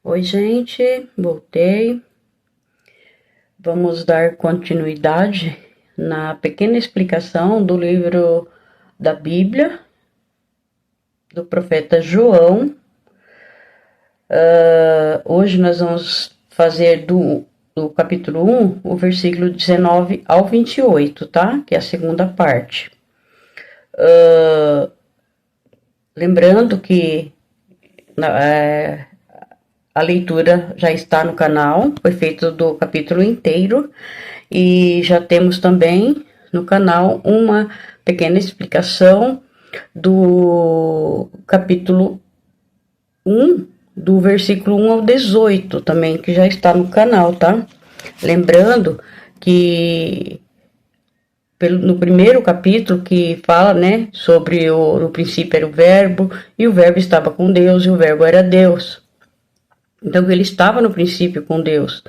Oi, gente, voltei. Vamos dar continuidade na pequena explicação do livro da Bíblia, do profeta João. Hoje nós vamos fazer do capítulo 1, o versículo 19 ao 28, tá? Que é a segunda parte. Lembrando que a leitura já está no canal, foi feito do capítulo inteiro, e já temos também no canal uma pequena explicação do capítulo 1, do versículo 1 ao 18, também, que já está no canal, tá? Lembrando que no primeiro capítulo que fala, né, sobre no princípio era o verbo, e o verbo estava com Deus, e o verbo era Deus. Então ele estava no princípio com Deus,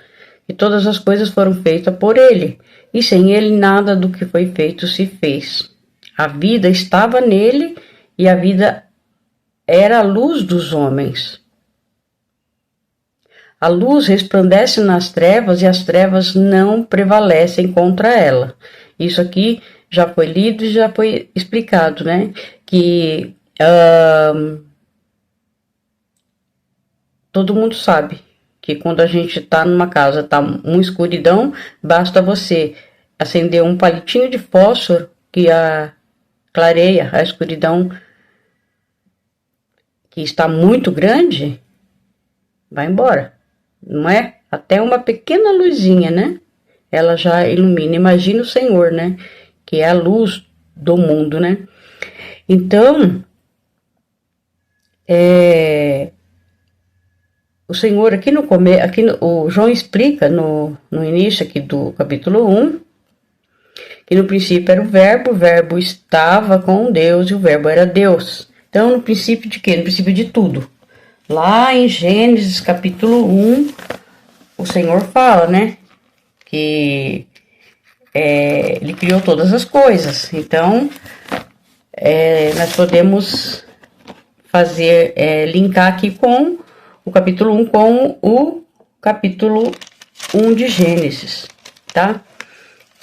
e todas as coisas foram feitas por ele, e sem ele nada do que foi feito se fez. A vida estava nele, e a vida era a luz dos homens. A luz resplandece nas trevas, e as trevas não prevalecem contra ela. Isso aqui já foi lido e já foi explicado, né? Que todo mundo sabe que quando a gente tá numa casa, tá uma escuridão, basta você acender um palitinho de fósforo que clareia a escuridão que está muito grande, vai embora, não é? Até uma pequena luzinha, né? Ela já ilumina. Imagina o Senhor, né? Que é a luz do mundo, né? Então, o Senhor aqui o João explica no início aqui do capítulo 1, que no princípio era o verbo estava com Deus e o verbo era Deus. Então, no princípio de quê? No princípio de tudo. Lá em Gênesis capítulo 1, o Senhor fala, né? Que ele criou todas as coisas. Então, nós podemos fazer, linkar aqui com o capítulo 1 com o capítulo 1 de Gênesis, tá?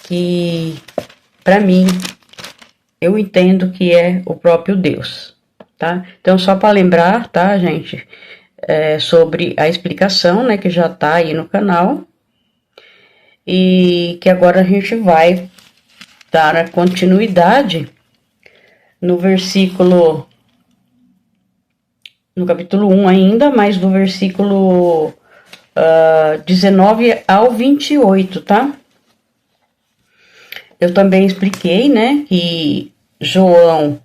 Que, para mim, eu entendo que é o próprio Deus, tá? Então, só para lembrar, tá, gente? Sobre a explicação, né, que já tá aí no canal. E que agora a gente vai dar a continuidade no versículo, no capítulo 1 ainda, mas do versículo 19 ao 28, tá? Eu também expliquei, né, que João,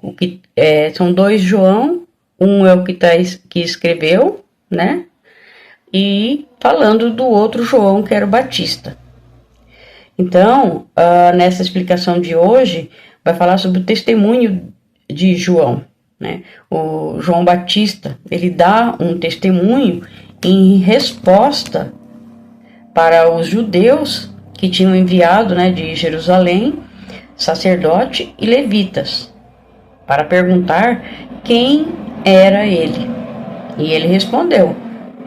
são dois João, um é o que escreveu, né, e falando do outro João, que era o Batista. Então, nessa explicação de hoje, vai falar sobre o testemunho de João, né? O João Batista, ele dá um testemunho em resposta para os judeus que tinham enviado, né, de Jerusalém, sacerdote e levitas, para perguntar quem era ele. E ele respondeu: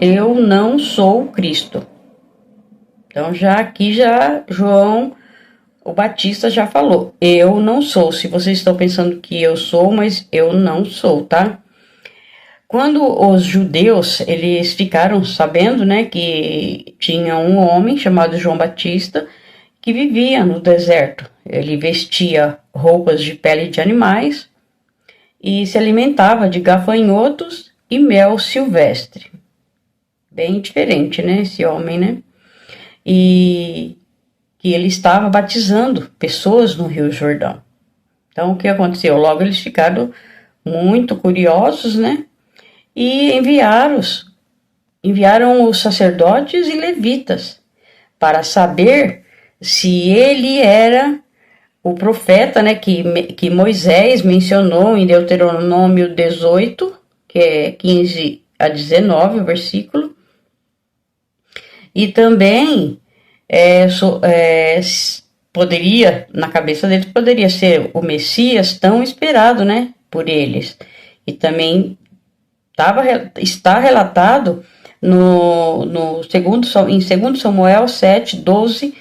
eu não sou o Cristo. Então, aqui João, o Batista, já falou: eu não sou. Se vocês estão pensando que eu sou, mas eu não sou, tá? Quando os judeus, eles ficaram sabendo, né, que tinha um homem chamado João Batista que vivia no deserto. Ele vestia roupas de pele de animais e se alimentava de gafanhotos e mel silvestre. Bem diferente, né, esse homem, né? E que ele estava batizando pessoas no Rio Jordão. Então, o que aconteceu? Logo eles ficaram muito curiosos, né? E enviaram os sacerdotes e levitas para saber se ele era o profeta, né? Que Moisés mencionou em Deuteronômio 18, que é 15 a 19, o versículo. E também poderia, na cabeça deles, poderia ser o Messias tão esperado, né, por eles. E também está relatado em 2 Samuel 7, 12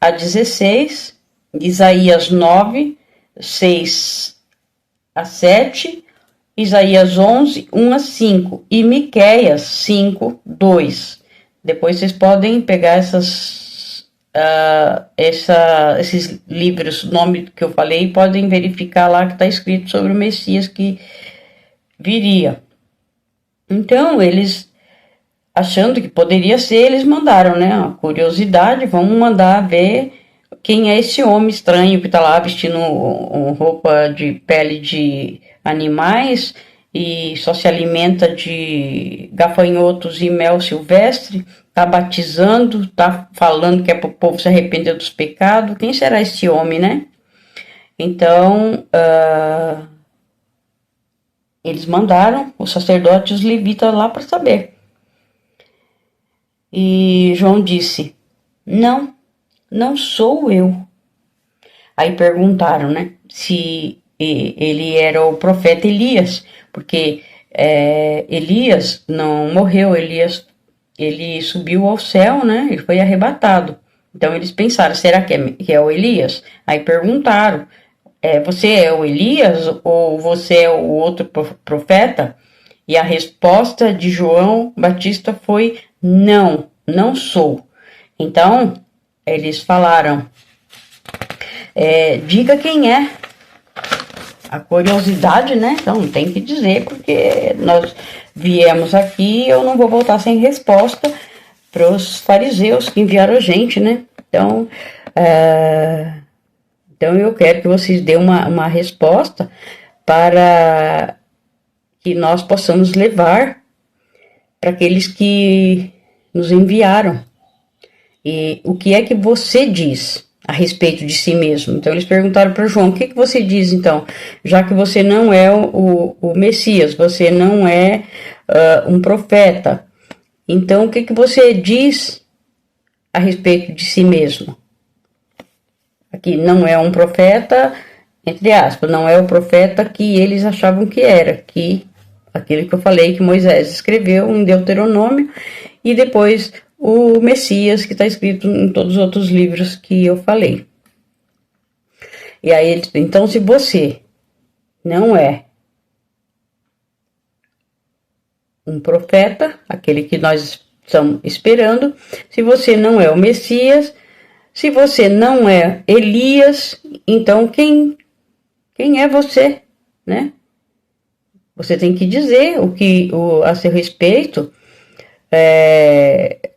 a 16, Isaías 9, 6 a 7, Isaías 11, 1 a 5 e Miqueias 5, 2. Depois vocês podem pegar esses livros, nome que eu falei, podem verificar lá que está escrito sobre o Messias que viria. Então, eles, achando que poderia ser, eles mandaram, né? A curiosidade, vamos mandar ver quem é esse homem estranho que está lá vestindo roupa de pele de animais e só se alimenta de gafanhotos e mel silvestre, está batizando, está falando que é para o povo se arrepender dos pecados. Quem será esse homem, né? Então, eles mandaram os sacerdotes e os levitas lá para saber. E João disse, não sou eu. Aí perguntaram, né, se ele era o profeta Elias, porque Elias não morreu, ele subiu ao céu, né, ele foi arrebatado. Então eles pensaram, será que é o Elias? Aí perguntaram, você é o Elias ou você é o outro profeta? E a resposta de João Batista foi, não sou. Então, eles falaram, diga quem é. A curiosidade, né? Então, tem que dizer, porque nós viemos aqui e eu não vou voltar sem resposta para os fariseus que enviaram a gente, né? Então, eu quero que vocês dêem uma resposta para que nós possamos levar para aqueles que nos enviaram. E o que é que você diz a respeito de si mesmo? Então eles perguntaram para João, o que você diz então? Já que você não é o Messias, você não é um profeta, então o que você diz a respeito de si mesmo? Aqui não é um profeta, entre aspas, não é o profeta que eles achavam que era, que aquele que eu falei que Moisés escreveu em Deuteronômio, e depois o Messias, que está escrito em todos os outros livros que eu falei. E aí, então, se você não é um profeta, aquele que nós estamos esperando, se você não é o Messias, se você não é Elias, então quem é você, né? Você tem que dizer a seu respeito,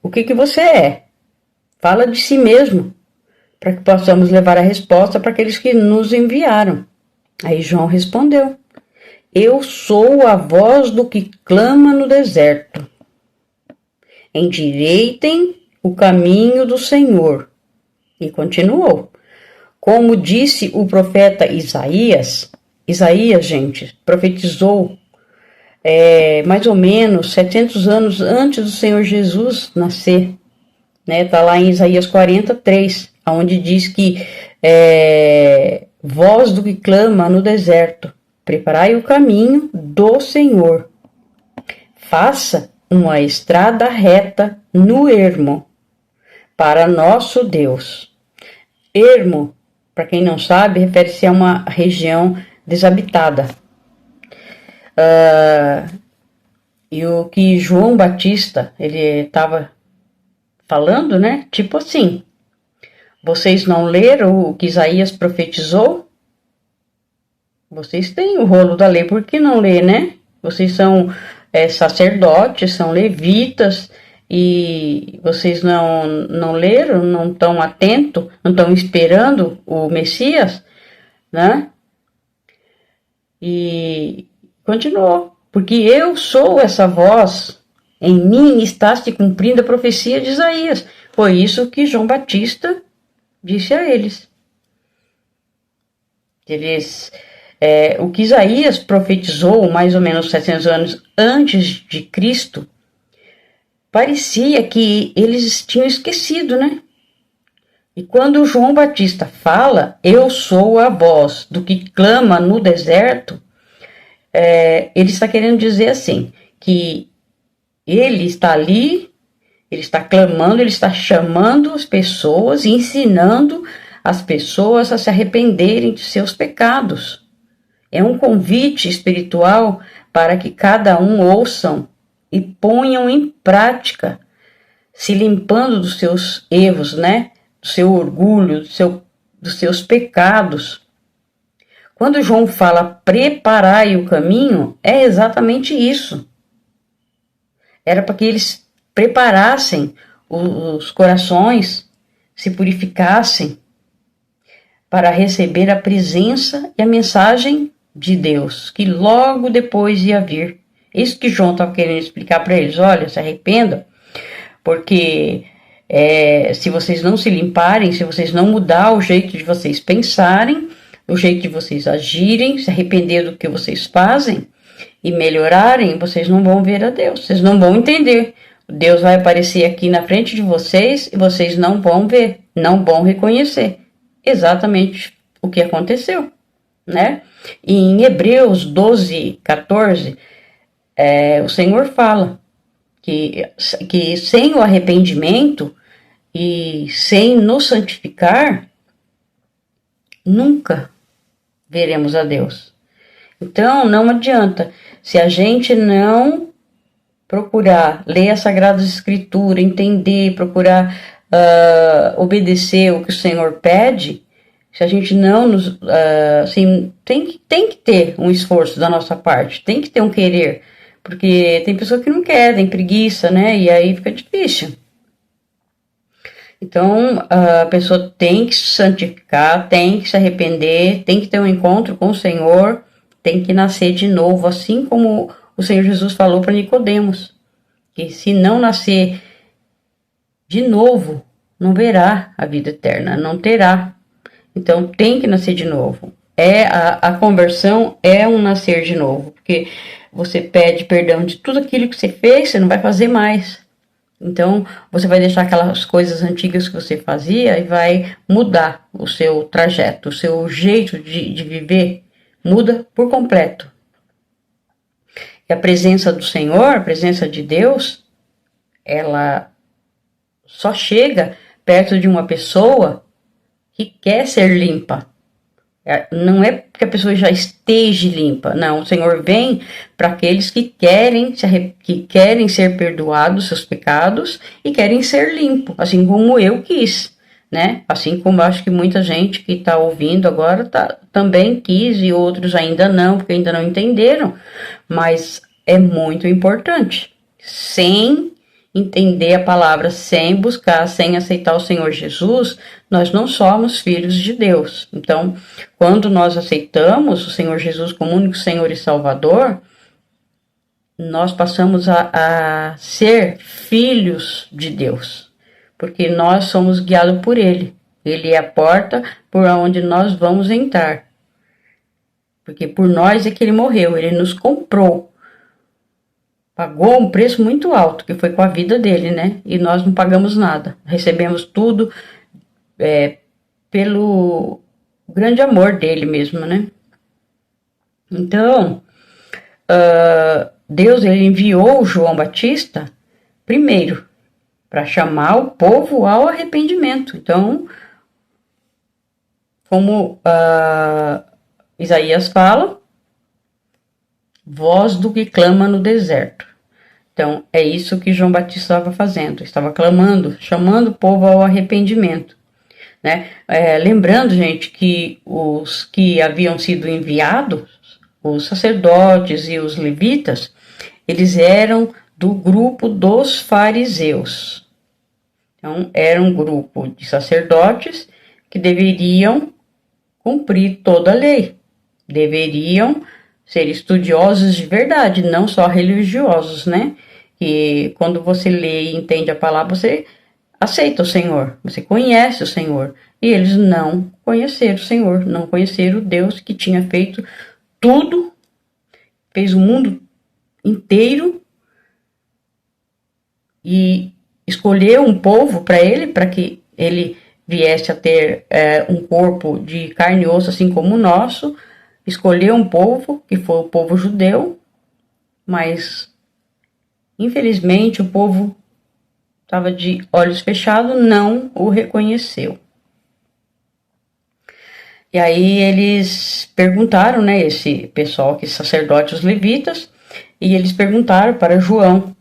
o que você é. Fala de si mesmo, para que possamos levar a resposta para aqueles que nos enviaram. Aí João respondeu, eu sou a voz do que clama no deserto. Endireitem o caminho do Senhor. E continuou. Como disse o profeta Isaías, gente, profetizou mais ou menos 700 anos antes do Senhor Jesus nascer. Né? Tá lá em Isaías 43, onde diz que voz do que clama no deserto, preparai o caminho do Senhor. Faça uma estrada reta no ermo, para nosso Deus. Ermo, para quem não sabe, refere-se a uma região desabitada. E o que João Batista, ele estava falando, né? Tipo assim, vocês não leram o que Isaías profetizou? Vocês têm o rolo da lei, por que não lê, né? Vocês são sacerdotes, são levitas, e vocês não leram, não estão atentos, não estão esperando o Messias, né? E continuou, porque eu sou essa voz, em mim está se cumprindo a profecia de Isaías. Foi isso que João Batista disse a eles. O que Isaías profetizou mais ou menos 700 anos antes de Cristo, parecia que eles tinham esquecido, né? E quando João Batista fala, eu sou a voz do que clama no deserto, ele está querendo dizer assim, que Ele está ali, ele está clamando, ele está chamando as pessoas, ensinando as pessoas a se arrependerem de seus pecados. É um convite espiritual para que cada um ouçam e ponham em prática, se limpando dos seus erros, né? Do seu orgulho, dos seus pecados. Quando João fala preparai o caminho, é exatamente isso. Era para que eles preparassem os corações, se purificassem para receber a presença e a mensagem de Deus, que logo depois ia vir. Isso que João estava querendo explicar para eles. Olha, se arrependam, porque se vocês não se limparem, se vocês não mudar o jeito de vocês pensarem, o jeito de vocês agirem, se arrepender do que vocês fazem e melhorarem, vocês não vão ver a Deus, vocês não vão entender. Deus vai aparecer aqui na frente de vocês e vocês não vão ver, não vão reconhecer exatamente o que aconteceu, né? E em Hebreus 12, 14, o Senhor fala que sem o arrependimento e sem nos santificar, nunca veremos a Deus. Então, não adianta, se a gente não procurar ler as Sagradas Escrituras, entender, procurar obedecer o que o Senhor pede, se a gente não nos... assim, tem que ter um esforço da nossa parte, tem que ter um querer, porque tem pessoa que não quer, tem preguiça, né? E aí fica difícil. Então, a pessoa tem que se santificar, tem que se arrepender, tem que ter um encontro com o Senhor, tem que nascer de novo, assim como o Senhor Jesus falou para Nicodemos, que se não nascer de novo, não verá a vida eterna, não terá. Então, tem que nascer de novo. A conversão é um nascer de novo, porque você pede perdão de tudo aquilo que você fez, você não vai fazer mais. Então, você vai deixar aquelas coisas antigas que você fazia e vai mudar o seu trajeto, o seu jeito de viver muda por completo. E a presença do Senhor, a presença de Deus, ela só chega perto de uma pessoa que quer ser limpa. Não é que a pessoa já esteja limpa, não. O Senhor vem para aqueles que querem ser perdoados seus pecados e querem ser limpos, assim como eu quis, né? Assim como acho que muita gente que está ouvindo agora também quis e outros ainda não, porque ainda não entenderam. Mas é muito importante. Sem entender a palavra, sem buscar, sem aceitar o Senhor Jesus, nós não somos filhos de Deus. Então, quando nós aceitamos o Senhor Jesus como único Senhor e Salvador, nós passamos a ser filhos de Deus, porque nós somos guiados por Ele. Ele é a porta por onde nós vamos entrar, porque por nós é que Ele morreu, Ele nos comprou. Pagou um preço muito alto, que foi com a vida dele, né? E nós não pagamos nada. Recebemos tudo pelo grande amor dele mesmo, né? Então, Deus ele enviou João Batista primeiro para chamar o povo ao arrependimento. Então, como Isaías fala, voz do que clama no deserto. Então, é isso que João Batista estava fazendo. Estava clamando, chamando o povo ao arrependimento. Né? Lembrando, gente, que os que haviam sido enviados, os sacerdotes e os levitas, eles eram do grupo dos fariseus. Então, era um grupo de sacerdotes que deveriam cumprir toda a lei. Deveriam ser estudiosos de verdade, não só religiosos, né? E quando você lê e entende a palavra, você aceita o Senhor, você conhece o Senhor. E eles não conheceram o Senhor, não conheceram o Deus que tinha feito tudo, fez o mundo inteiro e escolheu um povo para que ele viesse a ter um corpo de carne e osso, assim como o nosso. Escolheu um povo, que foi o povo judeu, mas Infelizmente, o povo estava de olhos fechados, não o reconheceu. E aí eles perguntaram, né, esse pessoal, que sacerdotes, os levitas, e eles perguntaram para João: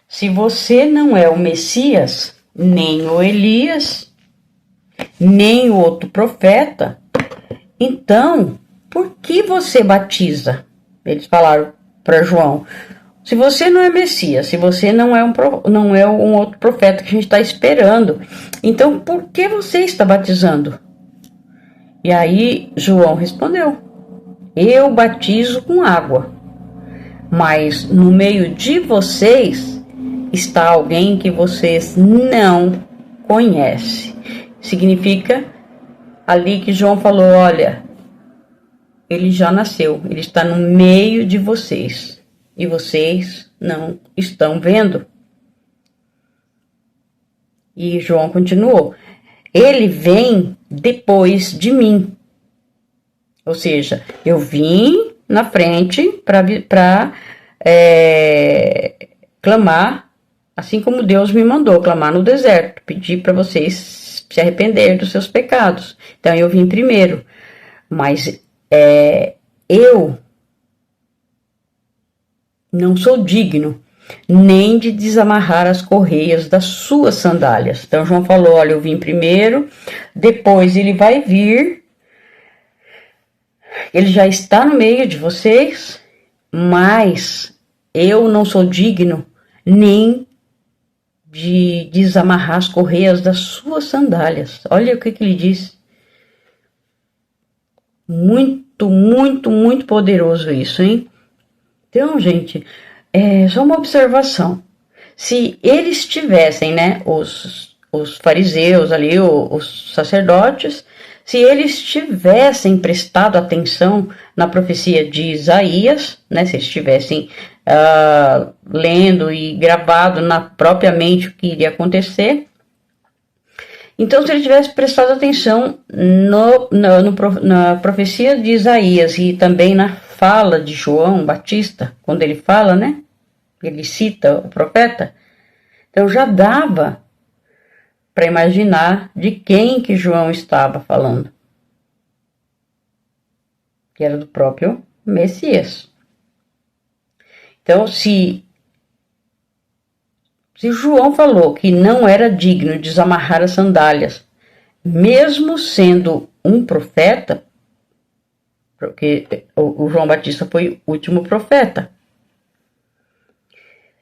se você não é o Messias, nem o Elias, nem o outro profeta, então por que você batiza? Eles falaram para João: se você não é Messias, se você não é um outro profeta que a gente está esperando, então por que você está batizando? E aí João respondeu: eu batizo com água, mas no meio de vocês está alguém que vocês não conhecem. Significa ali que João falou: olha, ele já nasceu, ele está no meio de vocês e vocês não estão vendo. E João continuou: ele vem depois de mim. Ou seja, eu vim na frente para clamar, assim como Deus me mandou clamar no deserto, pedir para vocês se arrepender dos seus pecados. Então eu vim primeiro, mas eu não sou digno nem de desamarrar as correias das suas sandálias. Então João falou: olha, eu vim primeiro, depois ele vai vir, ele já está no meio de vocês, mas eu não sou digno nem de desamarrar as correias das suas sandálias. Olha o que ele diz. Muito, muito, muito poderoso isso, hein? Então, gente, só uma observação. Se eles tivessem, né, os fariseus ali, os sacerdotes, se eles tivessem prestado atenção na profecia de Isaías, né, se eles tivessem lendo e gravado na própria mente o que iria acontecer, então se ele tivesse prestado atenção na profecia de Isaías e também na fala de João Batista, quando ele fala, né, ele cita o profeta, então já dava para imaginar de quem que João estava falando, que era do próprio Messias. Então, se João falou que não era digno de desamarrar as sandálias, mesmo sendo um profeta, porque o João Batista foi o último profeta.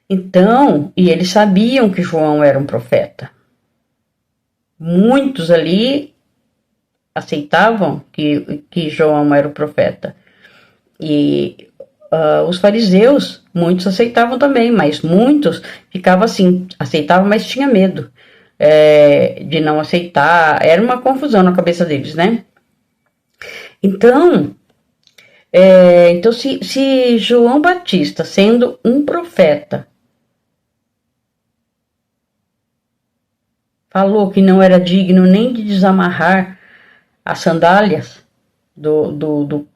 Então, e eles sabiam que João era um profeta. Muitos ali aceitavam que João era o profeta. E os fariseus, muitos aceitavam também, mas muitos ficavam assim, aceitavam, mas tinha medo de não aceitar. Era uma confusão na cabeça deles, né? Então, se João Batista, sendo um profeta, falou que não era digno nem de desamarrar as sandálias do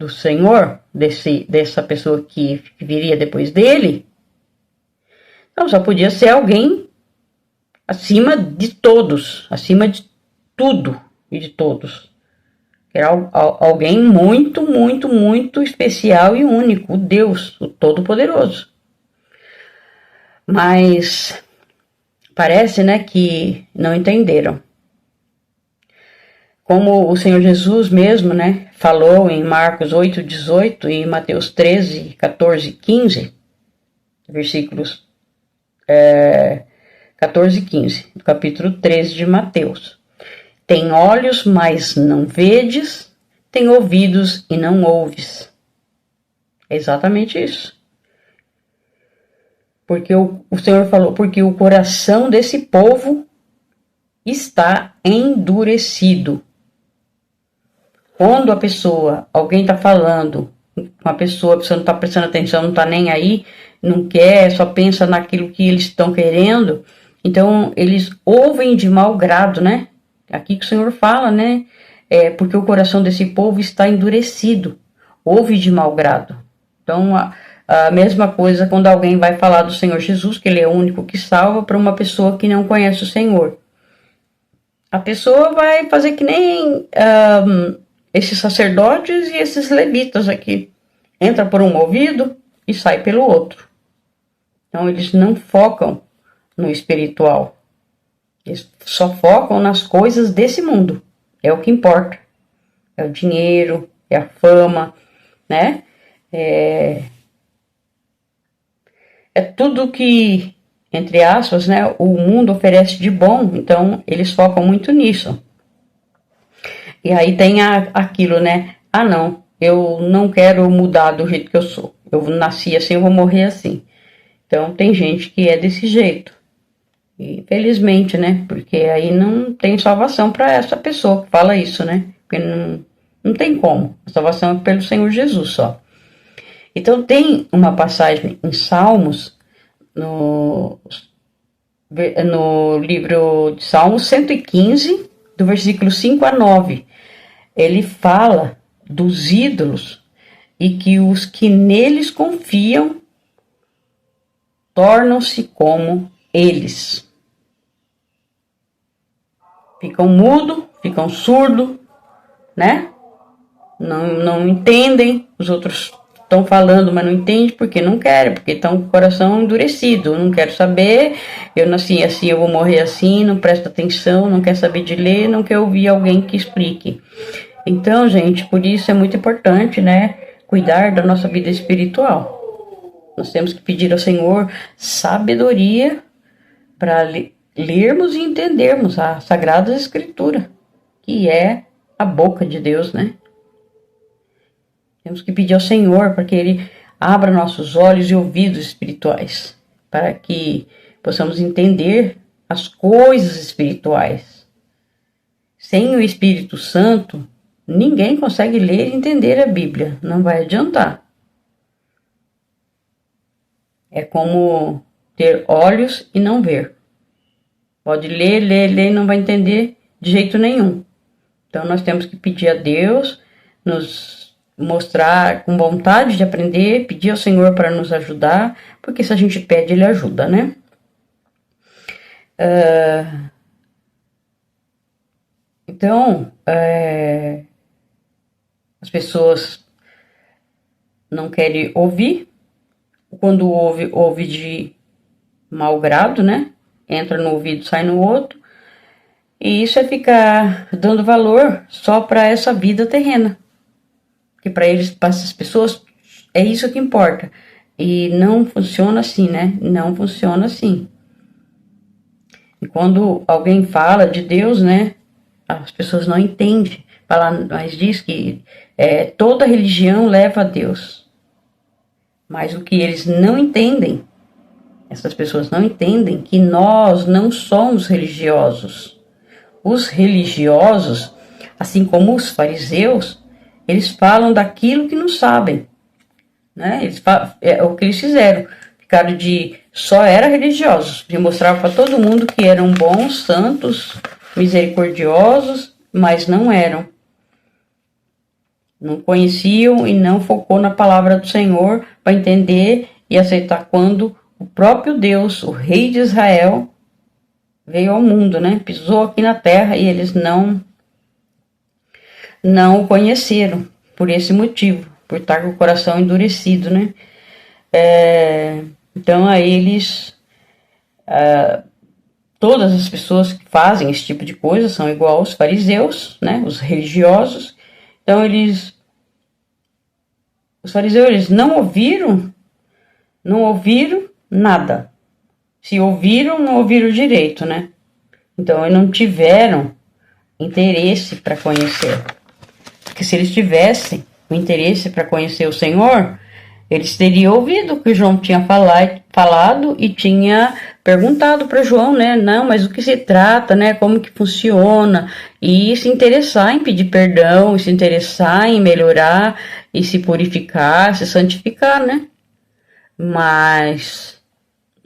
Senhor, dessa pessoa que viria depois dele, então só podia ser alguém acima de todos, acima de tudo e de todos. Era alguém muito, muito, muito especial e único, o Deus, o Todo-Poderoso. Mas parece, né, que não entenderam. Como o Senhor Jesus mesmo, né, falou em Marcos 8:18 e Mateus 13:14 e 15, versículos 14 e 15, do capítulo 13 de Mateus. Tem olhos, mas não vedes, tem ouvidos e não ouves. É exatamente isso. Porque o Senhor falou, porque o coração desse povo está endurecido. Quando alguém está falando, a pessoa não está prestando atenção, não está nem aí, não quer, só pensa naquilo que eles estão querendo, então eles ouvem de mau grado, né? Aqui que o Senhor fala, né? Porque o coração desse povo está endurecido, ouve de mau grado. Então, A mesma coisa quando alguém vai falar do Senhor Jesus, que ele é o único que salva, para uma pessoa que não conhece o Senhor. A pessoa vai fazer que nem esses sacerdotes e esses levitas aqui. Entra por um ouvido e sai pelo outro. Então eles não focam no espiritual. Eles só focam nas coisas desse mundo. É o que importa. É o dinheiro, é a fama, né? É tudo que, entre aspas, né, o mundo oferece de bom. Então eles focam muito nisso. E aí tem aquilo, né? Ah, não, eu não quero mudar do jeito que eu sou. Eu nasci assim, eu vou morrer assim. Então tem gente que é desse jeito. Infelizmente, né? Porque aí não tem salvação para essa pessoa que fala isso, né? Porque não tem como. A salvação é pelo Senhor Jesus só. Então tem uma passagem em Salmos, no livro de Salmos 115, do versículo 5 a 9. Ele fala dos ídolos e que os que neles confiam tornam-se como eles. Ficam mudo, ficam surdo, né? Não entendem, os outros estão falando, mas não entendem porque não querem, porque estão com o coração endurecido, não quero saber, eu nasci assim, eu vou morrer assim, não presta atenção, não quer saber de ler, não quer ouvir alguém que explique. Então, gente, por isso é muito importante, né, cuidar da nossa vida espiritual. Nós temos que pedir ao Senhor sabedoria para lermos e entendermos a Sagrada Escritura, que é a boca de Deus, né? Temos que pedir ao Senhor para que Ele abra nossos olhos e ouvidos espirituais, para que possamos entender as coisas espirituais. Sem o Espírito Santo, ninguém consegue ler e entender a Bíblia, não vai adiantar. É como ter olhos e não ver. Pode ler e não vai entender de jeito nenhum. Então nós temos que pedir a Deus, nos mostrar com vontade de aprender, pedir ao Senhor para nos ajudar, porque se a gente pede, Ele ajuda, né? Então, as pessoas não querem ouvir, quando ouve de mau grado, né? Entra no ouvido, sai no outro. E isso é ficar dando valor só para essa vida terrena. Porque para eles, para essas pessoas, é isso que importa. E não funciona assim, né? Não funciona assim. E quando alguém fala de Deus, né? As pessoas não entendem. Mas diz que toda religião leva a Deus. Mas o que eles não entendem, essas pessoas não entendem que nós não somos religiosos. Os religiosos, assim como os fariseus, eles falam daquilo que não sabem, né? É o que eles fizeram, ficaram só eram religiosos, de mostrar para todo mundo que eram bons, santos, misericordiosos, mas não eram. Não conheciam e não focou na palavra do Senhor para entender e aceitar quando o próprio Deus, o Rei de Israel, veio ao mundo, né? Pisou aqui na terra e eles não o conheceram por esse motivo, por estar com o coração endurecido, né? Então aí eles, todas as pessoas que fazem esse tipo de coisa são igual aos fariseus, né? Os religiosos. Então os fariseus, eles não ouviram nada. Se ouviram, não ouviram direito, né? Então, eles não tiveram interesse para conhecer. Porque se eles tivessem o interesse para conhecer o Senhor, eles teriam ouvido o que João tinha falado e tinha perguntado para João, né? Não, mas o que se trata, né? Como que funciona? E se interessar em pedir perdão, e se interessar em melhorar, e se purificar, se santificar, né? Mas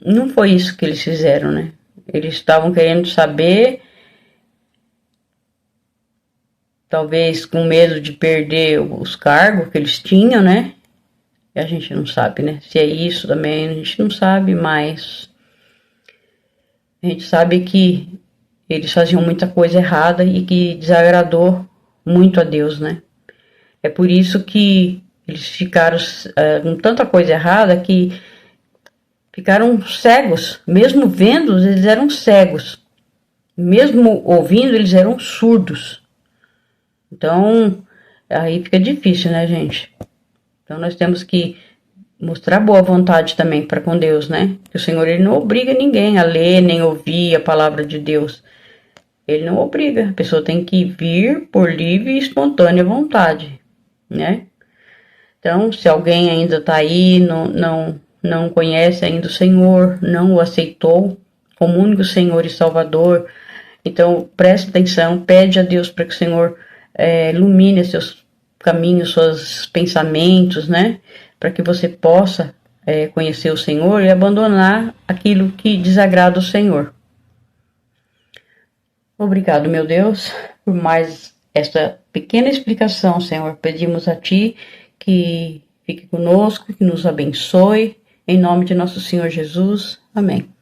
não foi isso que eles fizeram, né? Eles estavam querendo saber, talvez com medo de perder os cargos que eles tinham, né? a gente não sabe, né? Se é isso também, a gente não sabe, mas a gente sabe que eles faziam muita coisa errada e que desagradou muito a Deus, né? É por isso que eles ficaram com tanta coisa errada que ficaram cegos. Mesmo vendo, eles eram cegos. Mesmo ouvindo, eles eram surdos. Então, aí fica difícil, né, gente? Então, nós temos que mostrar boa vontade também para com Deus, né? Que o Senhor, ele não obriga ninguém a ler nem ouvir a palavra de Deus. Ele não obriga. A pessoa tem que vir por livre e espontânea vontade, né? Então, se alguém ainda está aí, não conhece ainda o Senhor, não o aceitou como único Senhor e Salvador, então preste atenção, pede a Deus para que o Senhor ilumine seus caminhos, seus pensamentos, né? Para que você possa conhecer o Senhor e abandonar aquilo que desagrada o Senhor. Obrigado, meu Deus, por mais esta pequena explicação, Senhor. Pedimos a Ti que fique conosco, que nos abençoe. Em nome de nosso Senhor Jesus. Amém.